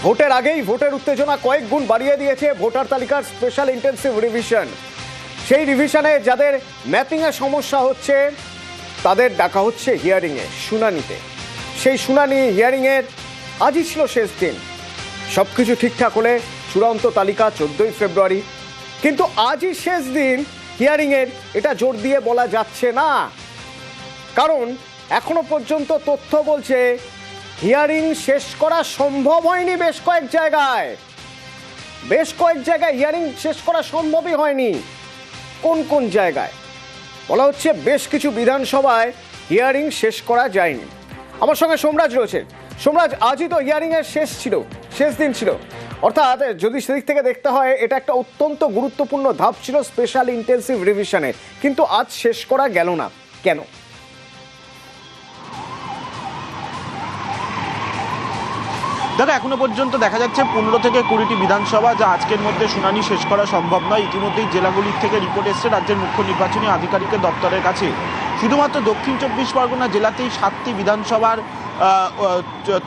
ভোটের আগেই ভোটের উত্তেজনা কয়েক গুণ বাড়িয়ে দিয়েছে ভোটার তালিকার স্পেশাল ইন্টেন্সিভ রিভিশন। সেই রিভিশনে যাদের ম্যাপিংয়ে সমস্যা হচ্ছে তাদের ডাকা হচ্ছে হিয়ারিংয়ে, শুনানিতে। সেই শুনানি হিয়ারিংয়ের আজই ছিল শেষ দিন। সব কিছু ঠিকঠাক হলে চূড়ান্ত তালিকা 14ই ফেব্রুয়ারি, কিন্তু আজই শেষ দিন হিয়ারিংয়ের এটা জোর দিয়ে বলা যাচ্ছে না, কারণ এখনো পর্যন্ত তথ্য বলছে হিয়ারিং শেষ করা সম্ভব হয়নি। বেশ কয়েক জায়গায় হিয়ারিং শেষ করা সম্ভবই হয়নি। কোন কোন জায়গায় বলা হচ্ছে বেশ কিছু বিধানসভায় হিয়ারিং শেষ করা যায়নি। আমার সঙ্গে সোমরাজ রয়েছে। সোমরাজ, আজই তো হিয়ারিং এর শেষ দিন ছিল, অর্থাৎ যদি সেদিক থেকে দেখতে হয় এটা একটা অত্যন্ত গুরুত্বপূর্ণ ধাপ ছিল স্পেশাল ইন্টেন্সিভ রিভিশনের, কিন্তু আজ শেষ করা গেল না কেন? দেখো, এখনো পর্যন্ত দেখা যাচ্ছে 15 থেকে 20টি বিধানসভা যা আজকের মধ্যে শুনানি শেষ করা সম্ভব নয়। ইতিমধ্যেই জেলাগুলির থেকে রিপোর্ট এসছে রাজ্যের মুখ্য নির্বাচনী আধিকারিকের দপ্তরের কাছে। শুধুমাত্র দক্ষিণ 24 পরগনা জেলাতেই 7টি বিধানসভার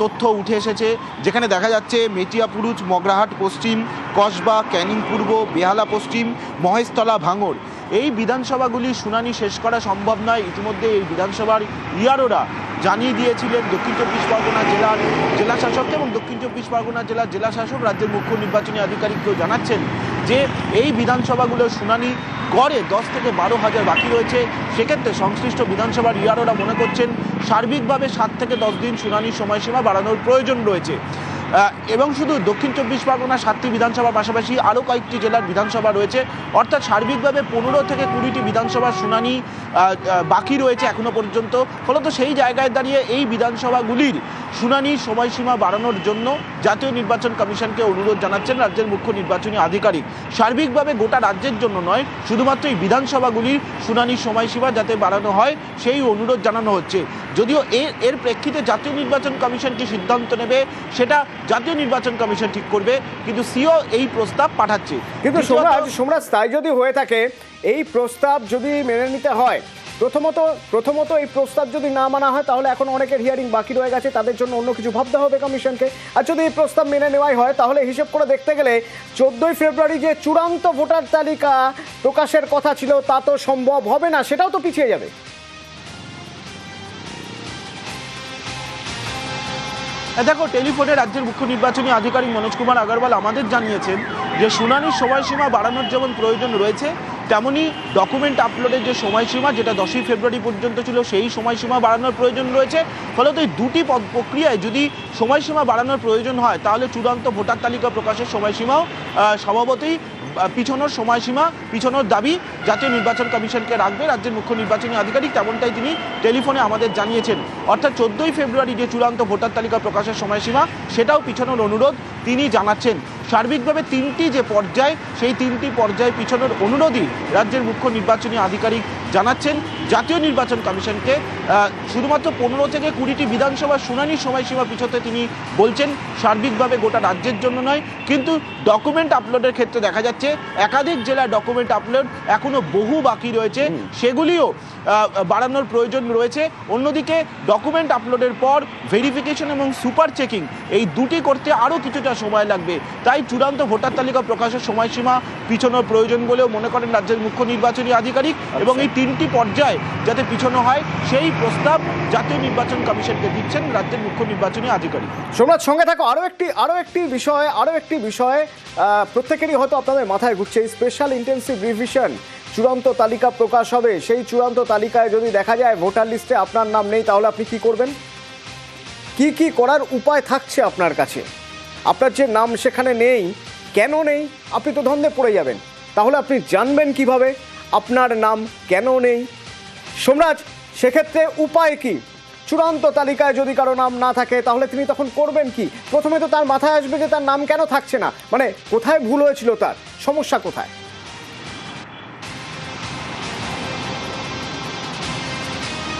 তথ্য উঠে এসেছে, যেখানে দেখা যাচ্ছে মেটিয়াপুরুষ, মগরাহাট পশ্চিম, কসবা, ক্যানিং পূর্ব, বেহালা পশ্চিম, মহেশতলা, ভাঙড়। এই বিধানসভাগুলির শুনানি শেষ করা সম্ভব নয়। ইতিমধ্যে এই বিধানসভার ইয়ারোরা জানিয়ে দিয়েছিলেন দক্ষিণ 24 পরগনা জেলার জেলাশাসককে, এবং দক্ষিণ 24 পরগনা জেলার জেলাশাসক রাজ্যের মুখ্য নির্বাচনী আধিকারিককেও জানাচ্ছেন যে এই বিধানসভাগুলোর শুনানি গড়ে 10 থেকে 12 হাজার বাকি রয়েছে। সেক্ষেত্রে সংশ্লিষ্ট বিধানসভার ইয়ারোরা মনে করছেন সার্বিকভাবে 7 থেকে 10 দিন শুনানির সময়সীমা বাড়ানোর প্রয়োজন রয়েছে। এবং শুধু দক্ষিণ 24 পরগনা 7টি বিধানসভার পাশাপাশি আরও কয়েকটি জেলার বিধানসভা রয়েছে, অর্থাৎ সার্বিকভাবে 15 থেকে 20টি বিধানসভার শুনানি বাকি রয়েছে এখনো পর্যন্ত। ফলত সেই জায়গায় দাঁড়িয়ে এই বিধানসভাগুলির শুনানির সময়সীমা বাড়ানোর জন্য জাতীয় নির্বাচন কমিশনকে অনুরোধ জানাচ্ছেন রাজ্যের মুখ্য নির্বাচনী আধিকারিক। সার্বিকভাবে গোটা রাজ্যের জন্য নয়, শুধুমাত্র এই বিধানসভাগুলির শুনানির সময়সীমা যাতে বাড়ানো হয় সেই অনুরোধ জানানো হচ্ছে। যদিও এর প্রেক্ষিতে জাতীয় নির্বাচন কমিশন কি সিদ্ধান্ত নেবে সেটা জাতীয় নির্বাচন কমিশন ঠিক করবে, কিন্তু সিও এই প্রস্তাব পাঠাচ্ছে। কিন্তু সোমরাজ, তাই যদি হয়ে থাকে, এই প্রস্তাব যদি মেনে নিতে হয়, প্রথমত এই প্রস্তাব যদি না মানা হয় তাহলে এখন অনেকের হিয়ারিং বাকি রয়ে গেছে, তাদের জন্য অন্য কিছু ভাবতে হবে কমিশনকে। আর যদি এই প্রস্তাব মেনে নেওয়াই হয় তাহলে হিসেব করে দেখতে গেলে 14ই ফেব্রুয়ারি যে চূড়ান্ত ভোটার তালিকা প্রকাশের কথা ছিল তা তো সম্ভব হবে না, সেটাও তো পিছিয়ে যাবে। দেখো, টেলিফোনে রাজ্যের মুখ্য নির্বাচনী আধিকারিক মনোজ কুমার আগরওয়াল আমাদের জানিয়েছেন যে শুনানির সময়সীমা বাড়ানোর যেমন প্রয়োজন রয়েছে, তেমনি ডকুমেন্ট আপলোডের যে সময়সীমা, যেটা 10ই ফেব্রুয়ারি পর্যন্ত ছিল, সেই সময়সীমা বাড়ানোর প্রয়োজন রয়েছে। ফলত এই দুটি প্রক্রিয়ায় যদি সময়সীমা বাড়ানোর প্রয়োজন হয় তাহলে চূড়ান্ত ভোটার তালিকা প্রকাশের সময়সীমাও স্বভাবতই পিছনোর দাবি জাতীয় নির্বাচন কমিশনকে রাখবে রাজ্যের মুখ্য নির্বাচনী আধিকারিক, তেমনটাই তিনি টেলিফোনে আমাদের জানিয়েছেন। অর্থাৎ 14ই ফেব্রুয়ারি যে চূড়ান্ত ভোটার তালিকা প্রকাশের সময়সীমা সেটাও পিছনোর অনুরোধ তিনি জানাচ্ছেন। সার্বিকভাবে 3টি যে পর্যায়, সেই 3টি পর্যায়ে পিছনোর অনুরোধই রাজ্যের মুখ্য নির্বাচনী আধিকারিক জানাচ্ছেন জাতীয় নির্বাচন কমিশনকে। শুধুমাত্র 15 থেকে 20টি বিধানসভার শুনানির সময়সীমা পিছোতে তিনি বলছেন সার্বিকভাবে গোটা রাজ্যের জন্য নয়, কিন্তু ডকুমেন্ট আপলোডের ক্ষেত্রে দেখা যাচ্ছে একাধিক জেলার ডকুমেন্ট আপলোড এখনো বহু বাকি রয়েছে, সেগুলিও বাড়ানোর প্রয়োজন রয়েছে। অন্যদিকে ডকুমেন্ট আপলোডের পর ভেরিফিকেশন এবং সুপার চেকিং এই দুটি করতে আরও কিছুটা সময় লাগবে। তাই চূড়ান্ত ভোটার তালিকা প্রকাশের সময়সীমা পিছনোর প্রয়োজন বলেও মনে করেন রাজ্যের মুখ্য নির্বাচনী আধিকারিক, এবং এই 3টি পর্যায়ে যাতে পিছনো হয় সেই প্রস্তাব জাতীয় নির্বাচন কমিশনকে দিচ্ছেন রাজ্যের মুখ্য নির্বাচনী আধিকারিক। সোমনাথ, সঙ্গে থাকো। আরও একটি বিষয় প্রত্যেকেরই হয়তো আপনাদের মাথায় ঘুরছে। স্পেশাল ইন্টেন্সিভ রিভিশন চূড়ান্ত তালিকা প্রকাশ হবে, সেই চূড়ান্ত তালিকায় যদি দেখা যায় ভোটার লিস্টে আপনার নাম নেই, তাহলে আপনি কি করবেন? কি করার উপায় থাকছে আপনার কাছে? আপনার যে নাম সেখানে নেই, কেন নেই? আপনি তো দ্বন্দ্বে পড়ে যাবেন। তাহলে আপনি জানবেন কিভাবে আপনার নাম কেন নেই? সোমরাজ, সেক্ষেত্রে উপায় কি? চূড়ান্ত তালিকায় যদি কারো নাম না থাকে তাহলে তিনি তখন করবেন কি? প্রথমে তো তার মাথায় আসবে যে তার নাম কেন থাকছে না, মানে কোথায় ভুল হয়েছিল, তার সমস্যা কোথায়।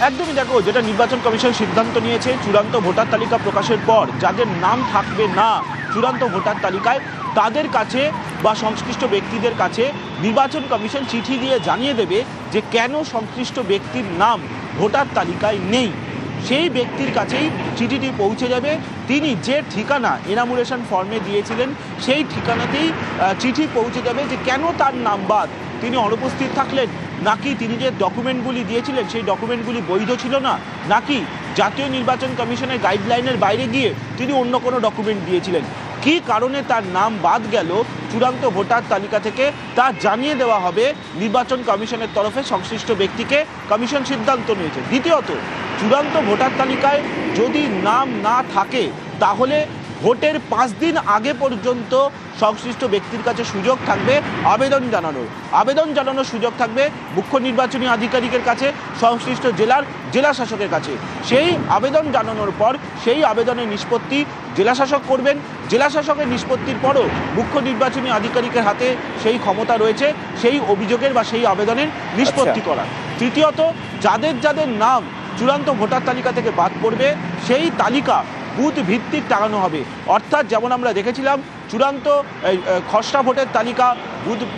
একদমই, দেখো, যেটা নির্বাচন কমিশন সিদ্ধান্ত নিয়েছে চূড়ান্ত ভোটার তালিকা প্রকাশের পর যাদের নাম থাকবে না চূড়ান্ত ভোটার তালিকায়, তাদের কাছে বা সংশ্লিষ্ট ব্যক্তিদের কাছে নির্বাচন কমিশন চিঠি দিয়ে জানিয়ে দেবে যে কেন সংশ্লিষ্ট ব্যক্তির নাম ভোটার তালিকায় নেই। সেই ব্যক্তির কাছেই চিঠিটি পৌঁছে যাবে। তিনি যে ঠিকানা এনামুরেশন ফর্মে দিয়েছিলেন সেই ঠিকানাতেই চিঠি পৌঁছে যাবে যে কেন তার নাম বাদ, তিনি অনুপস্থিত থাকলেন, নাকি তিনি যে ডকুমেন্টগুলি দিয়েছিলেন সেই ডকুমেন্টগুলি বৈধ ছিল না, নাকি জাতীয় নির্বাচন কমিশনের গাইডলাইনের বাইরে গিয়ে তিনি অন্য কোনো ডকুমেন্ট দিয়েছিলেন। কী কারণে তার নাম বাদ গেল চূড়ান্ত ভোটার তালিকা থেকে তা জানিয়ে দেওয়া হবে নির্বাচন কমিশনের তরফে সংশ্লিষ্ট ব্যক্তিকে। কমিশন সিদ্ধান্ত নিয়েছে। দ্বিতীয়ত, চূড়ান্ত ভোটার তালিকায় যদি নাম না থাকে তাহলে ভোটের 5 দিন আগে পর্যন্ত সংশ্লিষ্ট ব্যক্তির কাছে সুযোগ থাকবে আবেদন জানানোর সুযোগ থাকবে মুখ্য নির্বাচনী আধিকারিকের কাছে, সংশ্লিষ্ট জেলা শাসকের কাছে। সেই আবেদন জানানোর পর সেই আবেদনের নিষ্পত্তি জেলা শাসক করবেন। জেলা শাসকের নিষ্পত্তির পরও মুখ্য নির্বাচনী আধিকারিকের হাতে সেই ক্ষমতা রয়েছে সেই অভিযোগের বা সেই আবেদনের নিষ্পত্তি করা। তৃতীয়ত, যাদের নাম চূড়ান্ত ভোটার তালিকা থেকে বাদ পড়বে সেই তালিকা বুথ ভিত্তিক টাঙানো হবে। অর্থাৎ যেমন আমরা দেখেছিলাম চূড়ান্ত খসড়া ভোটের তালিকা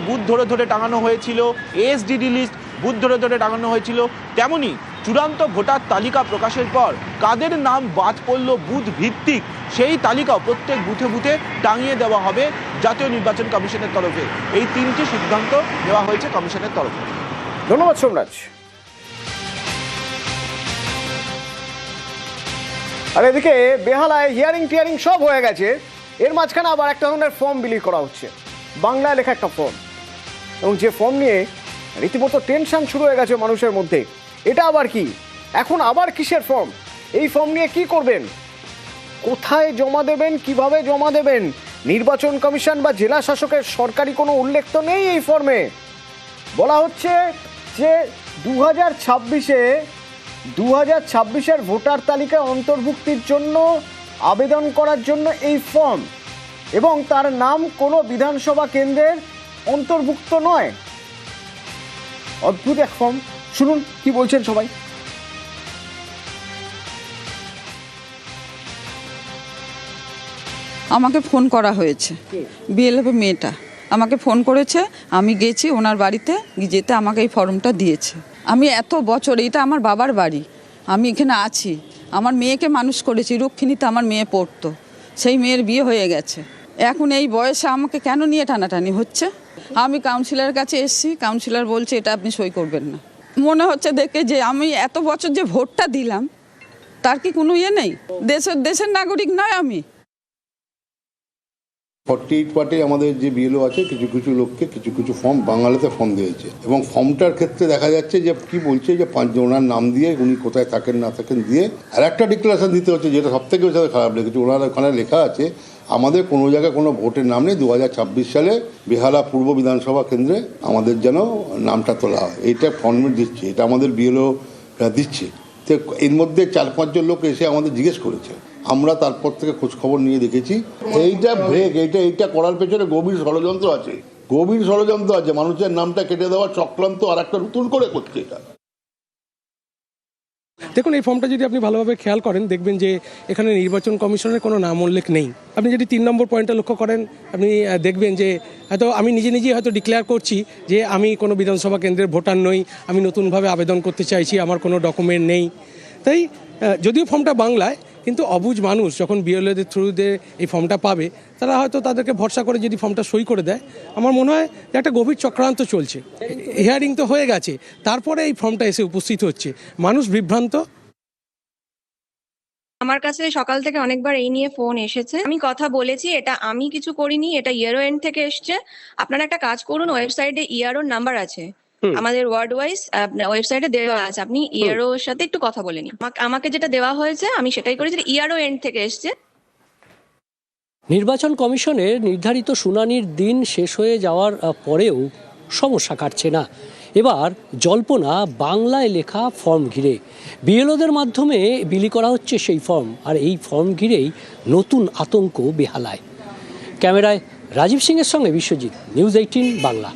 বুথ ধরে টাঙানো হয়েছিল, এসডিডি লিস্ট বুথ ধরে টাঙানো হয়েছিল, তেমনি চূড়ান্ত ভোটার তালিকা প্রকাশের পর কাদের নাম বাদ পড়ল বুথ ভিত্তিক সেই তালিকাও প্রত্যেক বুথে টাঙিয়ে দেওয়া হবে জাতীয় নির্বাচন কমিশনের তরফে। এই 3টি সিদ্ধান্ত নেওয়া হয়েছে কমিশনের তরফে। ধন্যবাদ সোমরাজ। আর এদিকে বেহালায় হিয়ারিং সব হয়ে গেছে, এর মাঝখানে আবার একটা ধরনের ফর্ম বিলি করা হচ্ছে, বাংলায় লেখা একটা ফর্ম, এবং যে ফর্ম নিয়ে রীতিমতো টেনশন শুরু হয়ে গেছে মানুষের মধ্যে। এটা আবার কি, এখন আবার কিসের ফর্ম, এই ফর্ম নিয়ে কি করবেন, কোথায় জমা দেবেন, কিভাবে জমা দেবেন, নির্বাচন কমিশন বা জেলা শাসকের সরকারি কোনো উল্লেখ তো নেই এই ফর্মে। বলা হচ্ছে যে 2026-এর ভোটার তালিকায় অন্তর্ভুক্তির জন্য আবেদন করার জন্য এই ফর্ম, এবং তার নাম কোনো বিধানসভা কেন্দ্রের অন্তর্ভুক্ত নয়। অদ্ভুত এক ফর্ম, শুনুন কি বলছেন সবাই। আমাকে ফোন করা হয়েছে, বিএলএফ মেয়েটা আমাকে ফোন করেছে, আমি গেছি ওনার বাড়িতে, যেতে আমাকে এই ফর্মটা দিয়েছে। আমি এত বছর, এটা আমার বাবার বাড়ি, আমি এখানে আছি, আমার মেয়েকে মানুষ করেছি, রক্ষিণীতে আমার মেয়ে পড়তো, সেই মেয়ের বিয়ে হয়ে গেছে, এখন এই বয়সে আমাকে কেন নিয়ে টানাটানি হচ্ছে। আমি কাউন্সিলরের কাছে এসেছি, কাউন্সিলর বলছে এটা আপনি সই করবেন না। মনে হচ্ছে দেখে যে আমি এত বছর যে ভোটটা দিলাম তার কি কোনো ইয়ে নেই, দেশের নাগরিক নয় আমি। 48 পার্টে আমাদের যে বিএলও আছে কিছু লোককে কিছু ফর্ম বাংলাতে ফর্ম দিয়েছে, এবং ফর্মটার ক্ষেত্রে দেখা যাচ্ছে যে কি বলছে যে 5 জনের নাম দিয়ে উনি কোথায় থাকেন না থাকেন দিয়ে আর একটা ডিক্লারেশন দিতে হচ্ছে, যেটা সব থেকে বেশি খারাপ লেগেছে। ওনার ওখানে লেখা আছে আমাদের কোনো জায়গায় কোনো ভোটের নাম নেই, 2026 সালে বেহালা পূর্ব বিধানসভা কেন্দ্রে আমাদের যেন নামটা তোলা হয়, এইটা ফর্মে দিচ্ছে, এটা আমাদের বিএলও দিচ্ছে। তো এর মধ্যে 4-5 জন লোক এসে আমাদের জিজ্ঞেস করেছে, আমরা তারপর থেকে খোঁজখবর নিয়ে দেখেছি এইটা ব্রেক, এইটা করার পেছনে গভীর ষড়যন্ত্র আছে, মানুষের নামটা কেটে দেওয়ার চক্রান্ত আর একটা নতুন করে করছে এটা। দেখুন, এই ফর্মটা যদি আপনি ভালোভাবে খেয়াল করেন দেখবেন যে এখানে নির্বাচন কমিশনের কোনো নাম উল্লেখ নেই। আপনি যদি 3 নম্বর পয়েন্টটা লক্ষ্য করেন আপনি দেখবেন যে হয়তো আমি নিজেই হয়তো ডিক্লেয়ার করছি যে আমি কোনো বিধানসভা কেন্দ্রের ভোটার নই, আমি নতুনভাবে আবেদন করতে চাইছি, আমার কোনো ডকুমেন্ট নেই। তাই যদিও ফর্মটা বাংলায়, কিন্তু অবুঝ মানুষ যখন বিএলওদের থ্রুতে এই ফর্মটা পাবে তারা হয়তো তাদেরকে ভরসা করে যদি ফর্মটা সই করে দেয়, আমার মনে হয় যে একটা গভীর চক্রান্ত চলছে। হিয়ারিং তো হয়ে গেছে, তারপরে এই ফর্মটা এসে উপস্থিত হচ্ছে, মানুষ বিভ্রান্ত। আমার কাছে সকাল থেকে অনেকবার এই নিয়ে ফোন এসেছে, আমি কথা বলেছি, এটা আমি কিছু করিনি, এটা ইআরও এন্ড থেকে এসছে। আপনারা একটা কাজ করুন, ওয়েবসাইটে ইআরওর নাম্বার আছে, আমাদের ওয়ার্ড ওয়াইজ ওয়েবসাইটে দেওয়া আছে, আপনি ইআরও এর সাথে একটু কথা বলে নিন। আমাকে যেটা দেওয়া হয়েছে আমি সেটাই করেছি, ইআরও এন্ড থেকে এসছে। নির্বাচন কমিশনের নির্ধারিত শুনানির দিন শেষ হয়ে যাওয়ার পরেও সমস্যা কাটছে না। এবার জল্পনা বাংলায় লেখা ফর্ম ঘিরে, বিএলওদের মাধ্যমে বিলি করা হচ্ছে সেই ফর্ম, আর এই ফর্ম ঘিরেই নতুন আতঙ্ক বেহালায়। ক্যামেরায় রাজীব সিংয়ের সঙ্গে বিশ্বজিৎ, নিউজ 18 বাংলা।